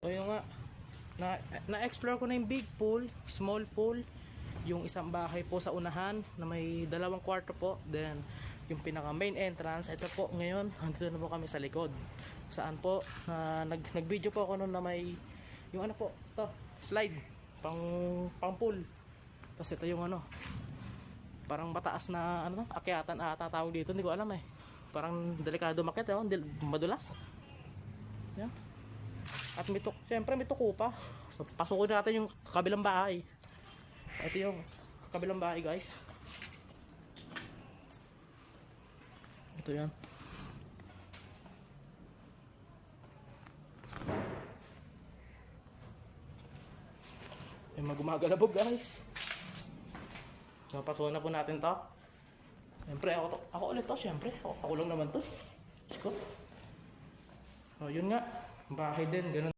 So yun nga, na-explore ko na yung big pool, small pool, yung isang bahay po sa unahan na may 2 kwarto po, then yung pinaka main entrance. Ito po ngayon, andito na po kami sa likod. Saan po, nag-video po ako noon na may, yung ano po, to, slide, pang pool. Tapos ito yung ano, parang mataas na ano, akyatan ata tawag dito, hindi ko alam eh. Parang delikado makyat, madulas. Yan. At siyempre may tuko pa. So, pasukin natin yung kabilang bahay. Ito yung kabilang bahay, guys. Ito yan. May magumagalabog, guys. So, pasukin na po natin to. Siyempre, ako ulit to. Siyempre, ako lang naman to. Let's go. So, yun nga. Bahay din. Ganun.